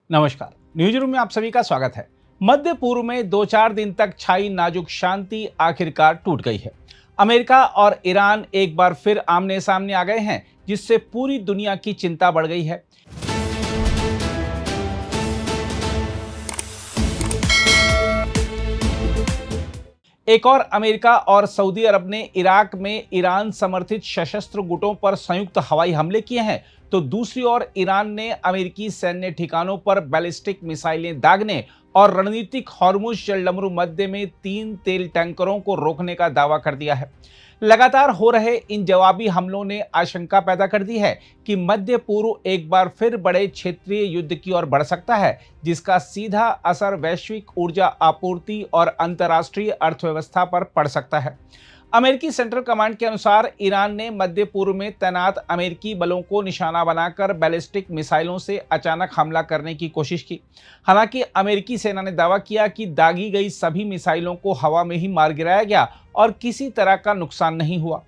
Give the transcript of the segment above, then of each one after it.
नमस्कार। News room में आप सभी का स्वागत है। मध्य पूर्व में 2-4 दिन तक छाई नाजुक शांति आखिरकार टूट गई है। अमेरिका और ईरान एक बार फिर आमने सामने आ गए हैं, जिससे पूरी दुनिया की चिंता बढ़ गई है। एक और अमेरिका और सऊदी अरब ने इराक में ईरान समर्थित सशस्त्र गुटों पर संयुक्त हवाई हमले किए हैं, तो दूसरी ओर ईरान ने अमेरिकी सैन्य ठिकानों पर बैलिस्टिक मिसाइलें दागने और रणनीतिक हॉर्मुज जलडमरू मध्य में 3 तेल टैंकरों को रोकने का दावा कर दिया है। लगातार हो रहे इन जवाबी हमलों ने आशंका पैदा कर दी है कि मध्य पूर्व एक बार फिर बड़े क्षेत्रीय युद्ध की ओर बढ़ सकता है, जिसका सीधा असर वैश्विक ऊर्जा आपूर्ति और अंतर्राष्ट्रीय अर्थव्यवस्था पर पड़ सकता है। अमेरिकी सेंट्रल कमांड के अनुसार ईरान ने मध्य पूर्व में तैनात अमेरिकी बलों को निशाना बनाकर बैलिस्टिक मिसाइलों से अचानक हमला करने की कोशिश की। हालांकि अमेरिकी सेना ने दावा किया कि दागी गई सभी मिसाइलों को हवा में ही मार गिराया गया और किसी तरह का नुकसान नहीं हुआ।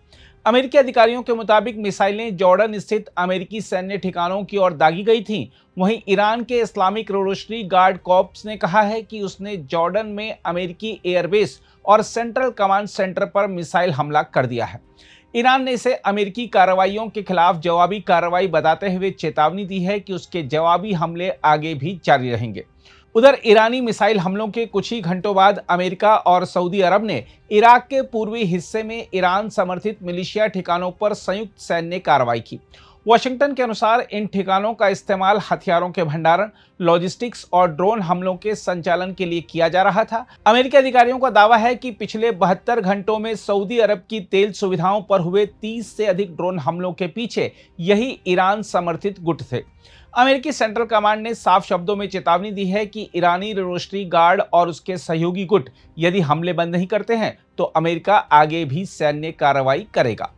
अमेरिकी अधिकारियों के मुताबिक मिसाइलें जॉर्डन स्थित अमेरिकी सैन्य ठिकानों की ओर दागी गई थीं। वहीं ईरान के इस्लामिक रिवॉल्यूशनरी गार्ड कॉर्प्स ने कहा है कि उसने जॉर्डन में अमेरिकी एयरबेस और सेंट्रल कमांड सेंटर पर मिसाइल हमला कर दिया है। ईरान ने इसे अमेरिकी कार्रवाइयों के खिलाफ जवाबी कार्रवाई बताते हुए चेतावनी दी है कि उसके जवाबी हमले आगे भी जारी रहेंगे। उधर ईरानी मिसाइल हमलों के कुछ ही घंटों बाद अमेरिका और सऊदी अरब ने इराक के पूर्वी हिस्से में ईरान समर्थित मिलिशिया ठिकानों पर संयुक्त सैन्य कार्रवाई की। वाशिंगटन के अनुसार इन ठिकानों का इस्तेमाल हथियारों के भंडारण, लॉजिस्टिक्स और ड्रोन हमलों के संचालन के लिए किया जा रहा था। अमेरिकी अधिकारियों का दावा है कि पिछले 72 घंटों में सऊदी अरब की तेल सुविधाओं पर हुए 30 से अधिक ड्रोन हमलों के पीछे यही ईरान समर्थित गुट थे। अमेरिकी सेंट्रल कमांड ने साफ शब्दों में चेतावनी दी है कि ईरानी रिवॉल्यूशनरी गार्ड और उसके सहयोगी गुट यदि हमले बंद नहीं करते हैं तो अमेरिका आगे भी सैन्य कार्रवाई करेगा।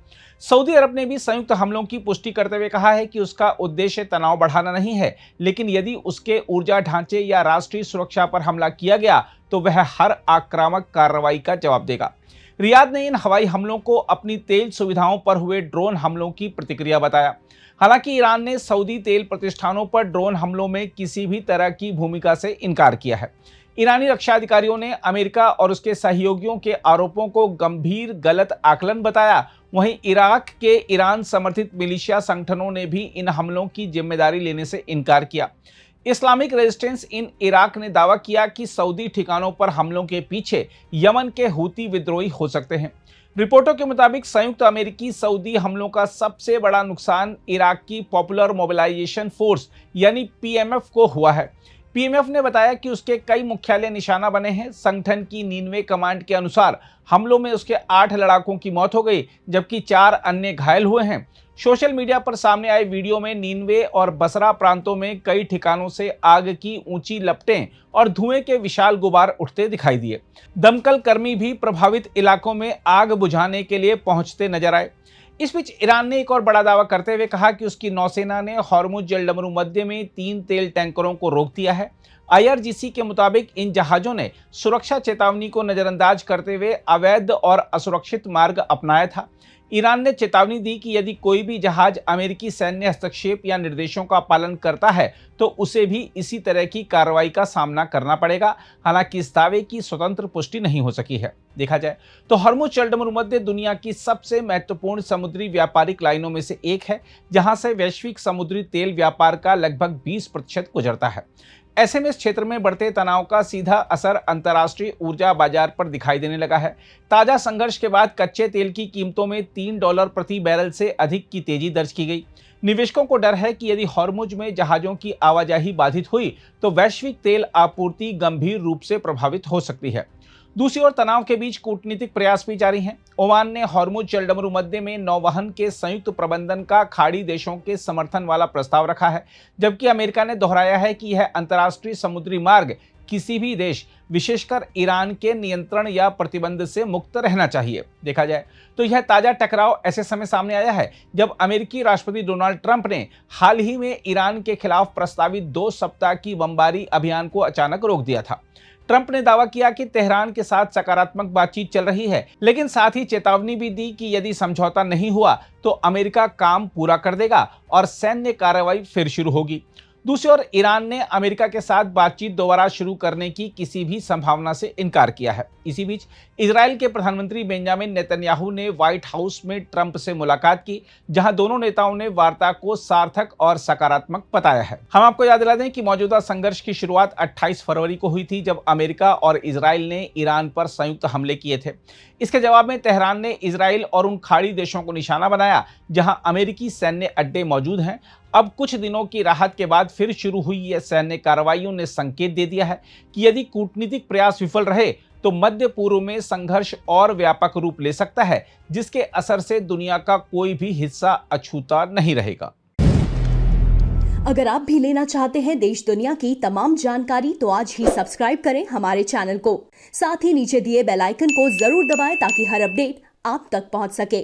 सऊदी अरब ने भी संयुक्त हमलों की पुष्टि करते हुए कहा है कि उसका उद्देश्य तनाव बढ़ाना नहीं है, लेकिन यदि उसके ऊर्जा ढांचे या राष्ट्रीय सुरक्षा पर हमला किया गया तो वह हर आक्रामक कार्रवाई का जवाब देगा। रियाद ने इन हवाई हमलों को अपनी तेल सुविधाओं पर हुए ड्रोन हमलों की प्रतिक्रिया बताया। हालांकि ईरान ने सऊदी तेल प्रतिष्ठानों पर ड्रोन हमलों में किसी भी तरह की भूमिका से इनकार किया है। ईरानी रक्षा अधिकारियों ने अमेरिका और उसके सहयोगियों के आरोपों को गंभीर गलत आकलन बताया। वहीं इराक के ईरान समर्थित मिलिशिया संगठनों ने भी इन हमलों की जिम्मेदारी लेने से इनकार किया। इस्लामिक रेजिस्टेंस इन इराक ने दावा किया कि सऊदी ठिकानों पर हमलों के पीछे यमन के हूती विद्रोही हो सकते हैं। रिपोर्टों के मुताबिक संयुक्त अमेरिकी सऊदी हमलों का सबसे बड़ा नुकसान इराक की पॉपुलर मोबिलाइजेशन फोर्स यानी पीएमएफ को हुआ है। पीएमएफ ने बताया कि उसके कई मुख्यालय निशाना बने हैं। संगठन की नीनवे कमांड के अनुसार हमलों में उसके 8 लड़ाकों की मौत हो गई, जबकि 4 अन्य घायल हुए हैं। सोशल मीडिया पर सामने आए वीडियो में नीनवे और बसरा प्रांतों में कई ठिकानों से आग की ऊंची लपटें और धुएं के विशाल गुबार उठते दिखाई दिए। दमकल कर्मी भी प्रभावित इलाकों में आग बुझाने के लिए पहुंचते नजर आए। इस बीच ईरान ने एक और बड़ा दावा करते हुए कहा कि उसकी नौसेना ने हॉर्मुज जलडमरू मध्य में 3 तेल टैंकरों को रोक दिया है। आईआरजीसी के मुताबिक इन जहाजों ने सुरक्षा चेतावनी को नजरअंदाज करते हुए अवैध और असुरक्षित मार्ग अपनाया था। ईरान ने चेतावनी दी कि यदि कोई भी जहाज अमेरिकी सैन्य हस्तक्षेप या निर्देशों का पालन करता है तो उसे भी इसी तरह की कार्रवाई का सामना करना पड़ेगा। हालांकि इस दावे की स्वतंत्र पुष्टि नहीं हो सकी है। देखा जाए तो हॉर्मुज जलडमरू मध्य दुनिया की सबसे महत्वपूर्ण समुद्री व्यापारिक लाइनों में से एक है, जहां से वैश्विक समुद्री तेल व्यापार का लगभग 20% गुजरता है। ऐसे में इस क्षेत्र में बढ़ते तनाव का सीधा असर अंतर्राष्ट्रीय ऊर्जा बाजार पर दिखाई देने लगा है। ताजा संघर्ष के बाद कच्चे तेल की कीमतों में $3 प्रति बैरल से अधिक की तेजी दर्ज की गई। निवेशकों को डर है कि यदि हॉर्मुज में जहाजों की आवाजाही बाधित हुई तो वैश्विक तेल आपूर्ति गंभीर रूप से प्रभावित हो सकती है। दूसरी ओर तनाव के बीच कूटनीतिक प्रयास भी जारी हैं। ओमान ने हॉर्मुज जलडमरू मध्य में नौवहन के संयुक्त प्रबंधन का खाड़ी देशों के समर्थन वाला प्रस्ताव रखा है, जबकि अमेरिका ने दोहराया है कि यह अंतर्राष्ट्रीय समुद्री मार्ग किसी भी देश, विशेषकर ईरान के नियंत्रण या प्रतिबंध से मुक्त रहना चाहिए। देखा जाए तो यह ताजा टकराव ऐसे समय सामने आया है जब अमेरिकी राष्ट्रपति डोनाल्ड ट्रंप ने हाल ही में ईरान के खिलाफ प्रस्तावित 2 सप्ताह की बमबारी अभियान को अचानक रोक दिया था। ट्रंप ने दावा किया कि तेहरान के साथ सकारात्मक बातचीत चल रही है, लेकिन साथ ही चेतावनी भी दी कि यदि समझौता नहीं हुआ तो अमेरिका काम पूरा कर देगा और सैन्य कार्रवाई फिर शुरू होगी। दूसरी ओर ईरान ने अमेरिका के साथ बातचीत दोबारा शुरू करने की किसी भी संभावना से इनकार किया है। इसी बीच इजराइल के प्रधानमंत्री बेंजामिन नेतन्याहू ने व्हाइट हाउस में ट्रंप से मुलाकात की, जहां दोनों नेताओं ने वार्ता को सार्थक और सकारात्मक बताया है। हम आपको याद दिला दें कि मौजूदा संघर्ष की शुरुआत 28 फरवरी को हुई थी, जब अमेरिका और इजराइल ने ईरान पर संयुक्त हमले किए थे। इसके जवाब में तेहरान ने इजराइल और उन खाड़ी देशों को निशाना बनाया जहां अमेरिकी सैन्य अड्डे मौजूद हैं। अब कुछ दिनों की राहत के बाद फिर शुरू हुई यह सैन्य कार्रवाइयों ने संकेत दे दिया है कि यदि कूटनीतिक प्रयास विफल रहे तो मध्य पूर्व में संघर्ष और व्यापक रूप ले सकता है, जिसके असर से दुनिया का कोई भी हिस्सा अछूता नहीं रहेगा। अगर आप भी लेना चाहते हैं देश दुनिया की तमाम जानकारी तो आज ही सब्सक्राइब करें हमारे चैनल को। साथ ही नीचे दिए बेल आइकन को जरूर दबाएं ताकि हर अपडेट आप तक पहुंच सके।